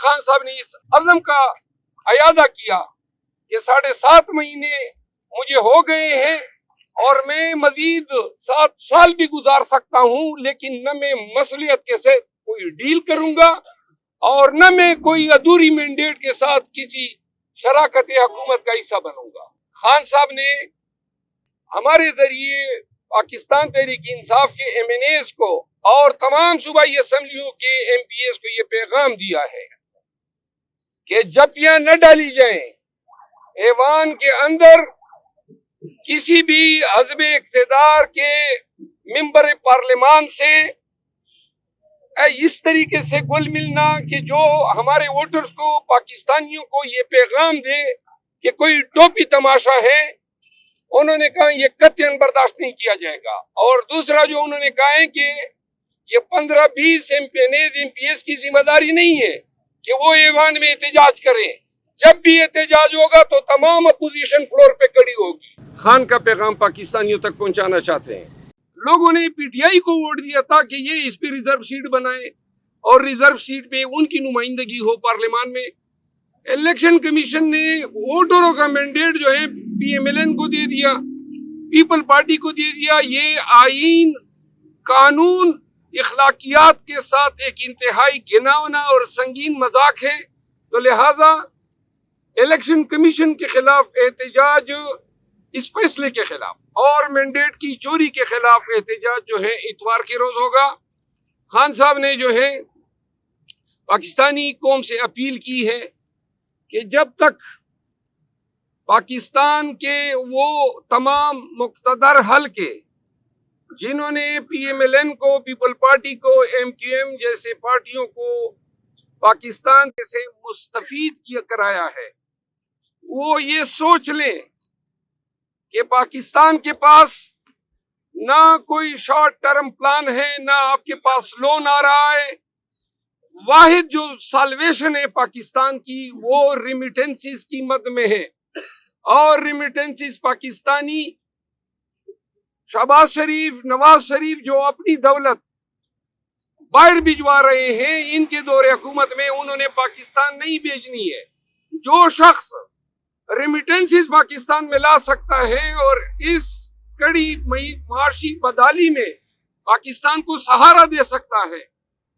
خان صاحب نے اس عزم کا اعادہ کیا کہ 7.5 مہینے مجھے ہو گئے ہیں اور میں مزید 7 سال بھی گزار سکتا ہوں، لیکن نہ میں مصلیت کے ساتھ کوئی ڈیل کروں گا اور نہ میں کوئی ادھوری مینڈیٹ کے ساتھ کسی شراکت حکومت کا حصہ بنوں گا۔ خان صاحب نے ہمارے ذریعے پاکستان تحریک انصاف کے ایم این ایز کو اور تمام صوبائی اسمبلیوں کے ایم پی ایز کو یہ پیغام دیا ہے کہ جپیاں نہ ڈالی جائیں، ایوان کے اندر کسی بھی حزب اقتدار کے ممبر پارلیمان سے اس طریقے سے گل ملنا کہ جو ہمارے ووٹرز کو، پاکستانیوں کو یہ پیغام دے کہ کوئی ٹوپی تماشا ہے، انہوں نے کہا یہ قطعاً برداشت نہیں کیا جائے گا۔ اور دوسرا جو انہوں نے کہا ہے کہ یہ 15-20 ایم پی ایس کی ذمہ داری نہیں ہے کہ وہ ایوان میں احتجاج کریں، جب بھی احتجاج ہوگا تو تمام اپوزیشن فلور پہ کھڑی ہوگی۔ خان کا پیغام پاکستانیوں تک پہنچانا چاہتے ہیں۔ لوگوں نے پی ٹی آئی کو ووٹ دیا تھا کہ یہ اس پہ ریزرو سیٹ بنائے اور ریزرو سیٹ پہ ان کی نمائندگی ہو پارلیمان میں۔ الیکشن کمیشن نے ووٹروں کا مینڈیٹ جو ہے پی ایم ایل این کو دے دیا، پیپل پارٹی کو دے دیا۔ یہ آئین، قانون، اخلاقیات کے ساتھ ایک انتہائی گھناؤنا اور سنگین مذاق ہے، تو لہٰذا الیکشن کمیشن کے خلاف احتجاج، اس فیصلے کے خلاف اور مینڈیٹ کی چوری کے خلاف احتجاج جو ہے اتوار کے روز ہوگا۔ خان صاحب نے جو ہے پاکستانی قوم سے اپیل کی ہے کہ جب تک پاکستان کے وہ تمام مقتدر حلقے جنہوں نے پی ایم ایل این کو، پیپل پارٹی کو، ایم کیو ایم جیسے پارٹیوں کو پاکستان سے مستفید کرایا ہے، وہ یہ سوچ لیں کہ پاکستان کے پاس نہ کوئی شارٹ ٹرم پلان ہے، نہ آپ کے پاس لون آ رہا ہے۔ واحد جو سالویشن ہے پاکستان کی وہ ریمیٹنسز کی مد میں ہے، اور ریمیٹنسز پاکستانی شہباز شریف، نواز شریف جو اپنی دولت باہر بھجوا رہے ہیں، ان کے دور حکومت میں انہوں نے پاکستان نہیں بھیجنی ہے۔ جو شخص ریمیٹنسز پاکستان میں لا سکتا ہے اور اس کڑی معاشی بدحالی میں پاکستان کو سہارا دے سکتا ہے،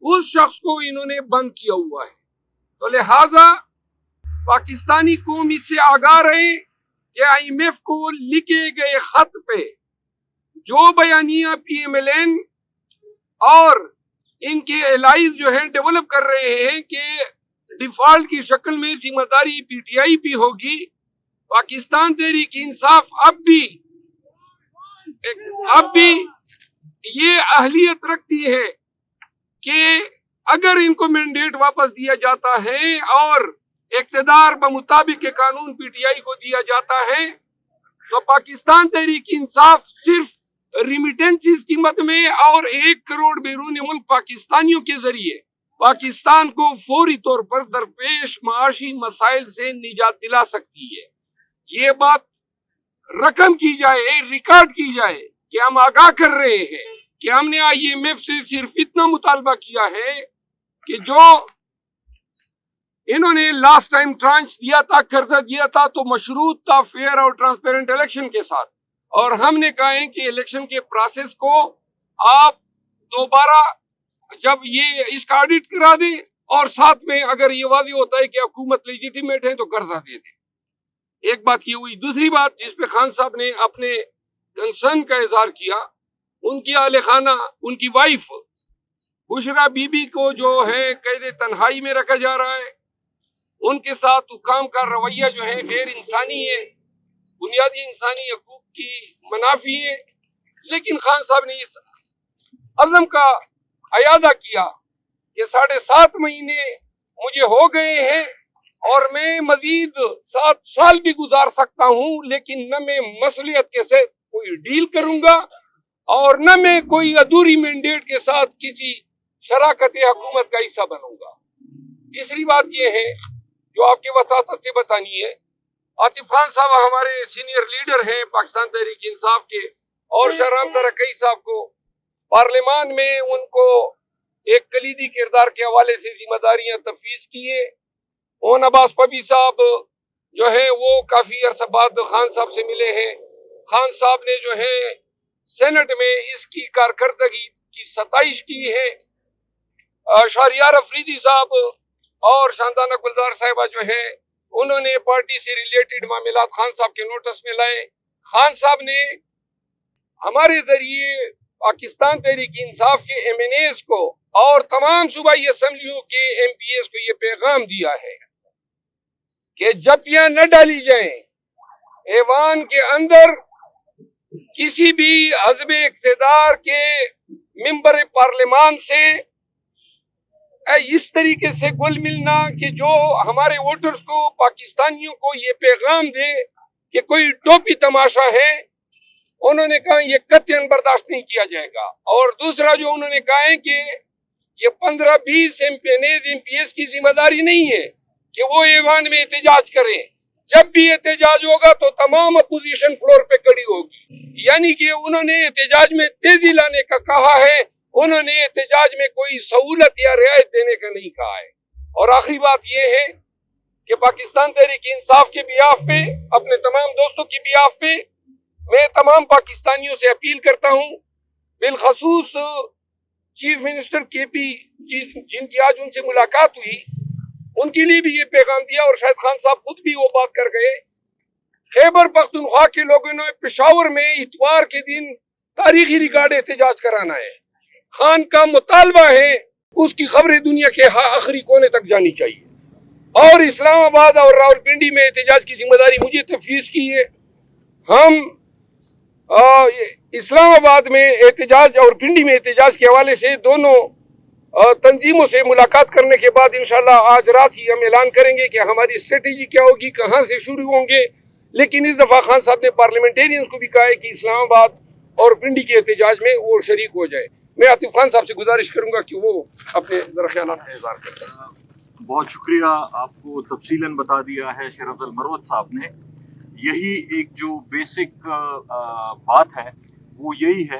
اس شخص کو انہوں نے بند کیا ہوا ہے۔ تو لہٰذا پاکستانی قوم اس سے آگاہ رہے کہ آئی ایم ایف کو لکھے گئے خط پہ جو بیانیہ پی ایم ایل این اور ان کے الائز جو ہیں ڈیولپ کر رہے ہیں کہ ڈیفالٹ کی شکل میں ذمہ داری پی ٹی آئی پہ ہوگی، پاکستان تحریک انصاف اب بھی یہ اہلیت رکھتی ہے کہ اگر ان کو مینڈیٹ واپس دیا جاتا ہے اور اقتدار بمطابق قانون پی ٹی آئی کو دیا جاتا ہے، تو پاکستان تحریک انصاف صرف ریمیٹنسز کی مد میں اور 1 کروڑ بیرون ملک پاکستانیوں کے ذریعے پاکستان کو فوری طور پر درپیش معاشی مسائل سے نجات دلا سکتی ہے۔ یہ بات رقم کی جائے، ریکارڈ کی جائے کہ ہم آگاہ کر رہے ہیں کہ ہم نے آئی ایم ایف سے صرف اتنا مطالبہ کیا ہے کہ جو انہوں نے لاسٹ ٹائم ٹرانچ دیا تھا، قرضہ دیا تھا، تو مشروط تھا فیئر اور ٹرانسپیرنٹ الیکشن کے ساتھ، اور ہم نے کہا ہے کہ الیکشن کے پروسیس کو آپ دوبارہ جب یہ اس کا آڈٹ کرا دیں اور ساتھ میں اگر یہ واضح ہوتا ہے کہ حکومت لیجیٹیمیٹ ہے تو قرضہ دے دیں۔ ایک بات یہ ہوئی۔ دوسری بات جس پہ خان صاحب نے اپنے کنسرن کا اظہار کیا، ان کی اہل خانہ، ان کی وائف بشرا بی بی کو جو ہے قید تنہائی میں رکھا جا رہا ہے، ان کے ساتھ حکام کا رویہ جو ہے غیر انسانی ہے، بنیادی انسانی حقوق کی منافی ہے۔ لیکن خان صاحب نے اس عزم کا اعادہ کیا کہ 7.5 مہینے مجھے ہو گئے ہیں اور میں مزید 7 سال بھی گزار سکتا ہوں، لیکن نہ میں مصلیت کے ساتھ کوئی ڈیل کروں گا اور نہ میں کوئی ادھوری مینڈیٹ کے ساتھ کسی شراکت حکومت کا حصہ بنوں گا۔ تیسری بات یہ ہے جو آپ کے وساطت سے بتانی ہے، عاطف خان صاحب ہمارے سینئر لیڈر ہیں پاکستان تحریک انصاف کے، اور شاہ رام ترقی صاحب کو پارلیمان میں ان کو ایک کلیدی کردار کے حوالے سے ذمہ داریاں تفویض کی ہیں. اون عباس پبی صاحب جو ہے وہ کافی عرصہ بعد خان صاحب سے ملے ہیں. خان صاحب نے جو ہے سینٹ میں اس کی کارکردگی کی ستائش کی ہے. شہریار افریدی صاحب اور شاندانہ گلزار صاحبہ جو ہے انہوں نے پارٹی سے ریلیٹڈ معاملات خان صاحب کے نوٹس میں لائے. خان صاحب نے ہمارے ذریعے پاکستان تحریک انصاف کے ایم این ایز کو اور تمام صوبائی اسمبلیوں کے ایم پی ایز کو یہ پیغام دیا ہے کہ جپیاں نہ ڈالی جائیں ایوان کے اندر. کسی بھی حزب اقتدار کے ممبر پارلیمان سے اس طریقے سے گل ملنا کہ جو ہمارے ووٹرز کو پاکستانیوں کو یہ پیغام دے کہ کوئی ٹوپی تماشا ہے، انہوں نے کہا یہ قطعاً برداشت نہیں کیا جائے گا. اور دوسرا جو انہوں نے کہا ہے کہ یہ 15-20 ایم پی ایس کی ذمہ داری نہیں ہے کہ وہ ایوان میں احتجاج کریں. جب بھی احتجاج ہوگا تو تمام اپوزیشن فلور پہ کھڑی ہوگی. یعنی کہ انہوں نے احتجاج میں تیزی لانے کا کہا ہے، انہوں نے احتجاج میں کوئی سہولت یا رعایت دینے کا نہیں کہا ہے. اور آخری بات یہ ہے کہ پاکستان تحریک انصاف کے بیاف پہ، اپنے تمام دوستوں کی بیاف پہ میں تمام پاکستانیوں سے اپیل کرتا ہوں، بالخصوص چیف منسٹر کے پی جن کی آج ان سے ملاقات ہوئی، ان کے لیے بھی یہ پیغام دیا اور شاید خان صاحب خود بھی وہ بات کر گئے. خیبر پختونخوا کے لوگوں نے پشاور میں اتوار کے دن تاریخی ریکارڈ احتجاج کرانا ہے. خان کا مطالبہ ہے اس کی خبریں دنیا کے آخری کونے تک جانی چاہیے. اور اسلام آباد اور راولپنڈی میں احتجاج کی ذمہ داری مجھے تفویض کی ہے. ہم اسلام آباد میں احتجاج اور پنڈی میں احتجاج کے حوالے سے دونوں تنظیموں سے ملاقات کرنے کے بعد انشاءاللہ آج رات ہی ہم اعلان کریں گے کہ ہماری اسٹریٹجی کیا ہوگی، کہاں سے شروع ہوں گے. لیکن اس دفعہ خان صاحب نے پارلیمنٹیرینز کو بھی کہا ہے کہ اسلام آباد اور پنڈی کے احتجاج میں وہ شریک ہو جائے. میں عاطف خان صاحب سے گزارش کروں گا کہ وہ اپنے ذرا خیالات کا اظہار کریں. بہت شکریہ، آپ کو تفصیلاً بتا دیا ہے شیر افضل مروت صاحب نے. یہی ایک جو بیسک بات ہے وہ یہی ہے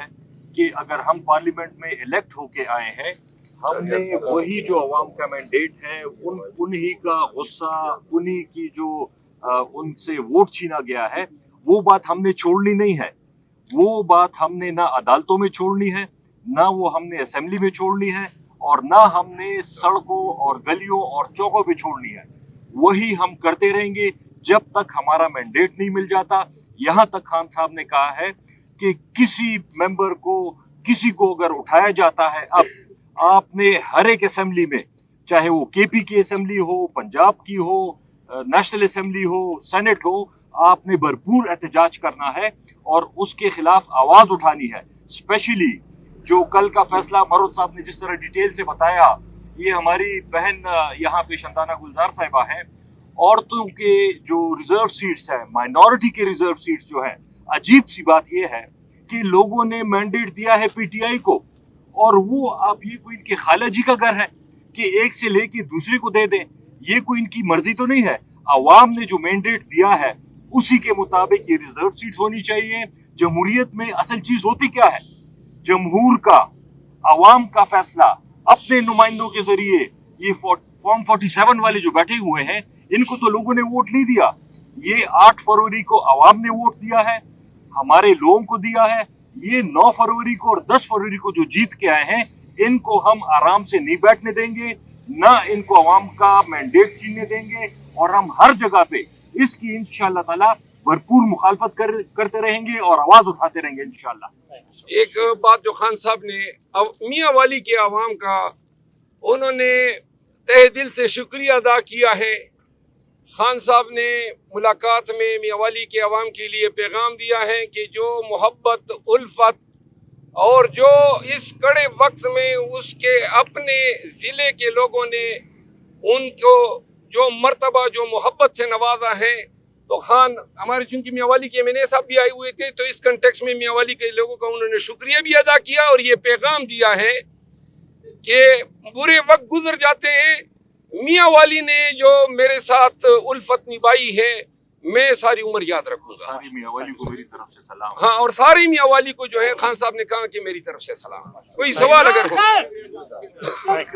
کہ اگر ہم پارلیمنٹ میں الیکٹ ہو کے آئے ہیں، ہم نے وہی جو عوام کا مینڈیٹ ہے، انہی کا غصہ، انہی کی جو ان سے ووٹ چھینا گیا ہے، وہ بات ہم نے چھوڑنی نہیں ہے. وہ بات ہم نے نہ عدالتوں میں چھوڑنی ہے، نہ وہ ہم نے اسمبلی میں چھوڑنی ہے، اور نہ ہم نے سڑکوں اور گلیوں اور چوکوں پہ چھوڑنی ہے. وہی ہم کرتے رہیں گے جب تک ہمارا مینڈیٹ نہیں مل جاتا. یہاں تک خان صاحب نے کہا ہے کہ کسی ممبر کو، کسی کو اگر اٹھایا جاتا ہے، اب آپ نے ہر ایک اسمبلی میں، چاہے وہ کے پی کی اسمبلی ہو، پنجاب کی ہو، نیشنل اسمبلی ہو، سینٹ ہو، آپ نے بھرپور احتجاج کرنا ہے اور اس کے خلاف آواز اٹھانی ہے. اسپیشلی جو کل کا فیصلہ مروت صاحب نے جس طرح ڈیٹیل سے بتایا، یہ ہماری بہن یہاں پہ شاندانہ گلزار صاحبہ ہیں. عورتوں کے جو ریزرو سیٹس ہیں، مائنورٹی کے ریزرو سیٹس جو ہیں، عجیب سی بات یہ ہے کہ لوگوں نے مینڈیٹ دیا ہے پی ٹی آئی کو، اور وہ اب یہ کوئی ان کے خالہ جی کا گھر ہے کہ ایک سے لے کے دوسرے کو دے دیں. یہ کوئی ان کی مرضی تو نہیں ہے. عوام نے جو مینڈیٹ دیا ہے اسی کے مطابق یہ ریزرو سیٹس ہونی چاہیے. جمہوریت میں اصل چیز ہوتی کیا ہے؟ جمہور کا، عوام کا فیصلہ اپنے نمائندوں کے ذریعے. یہ فارم 47 والے جو بیٹھے ہوئے ہیں، ان کو تو لوگوں نے ووٹ نہیں دیا. یہ 8 فروری کو عوام نے ووٹ دیا ہے، ہمارے لوگوں کو دیا ہے. یہ 9 فروری کو اور 10 فروری کو جو جیت کے آئے ہیں، ان کو ہم آرام سے نہیں بیٹھنے دیں گے، نہ ان کو عوام کا مینڈیٹ چھیننے دیں گے. اور ہم ہر جگہ پہ اس کی انشاءاللہ تعالی بھرپور مخالفت کرتے رہیں گے اور آواز اٹھاتے رہیں گے انشاءاللہ. ایک بات جو خان صاحب نے میاں والی کے عوام کا، انہوں نے تہ دل سے شکریہ ادا کیا ہے. خان صاحب نے ملاقات میں میاں والی کے عوام کے لیے پیغام دیا ہے کہ جو محبت، الفت اور جو اس کڑے وقت میں اس کے اپنے ضلع کے لوگوں نے ان کو جو مرتبہ، جو محبت سے نوازا ہے، تو خان ہمارے چونکہ میاں والی کے MNA صاحب بھی آئے ہوئے تھے، تو اس کنٹیکس میں میاں والی کے لوگوں کا انہوں نے شکریہ بھی ادا کیا اور یہ پیغام دیا ہے کہ برے وقت گزر جاتے ہیں، میاں والی نے جو میرے ساتھ الفت نبھائی ہے میں ساری عمر یاد رکھوں گا. ساری میاں والی کو میری طرف سے سلام. ہاں اور ساری میاں والی کو جو ہے خان صاحب نے کہا کہ میری طرف سے سلام. کوئی سوال اگر ہو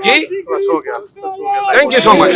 جی. بس ہو گیا. Thank you so much.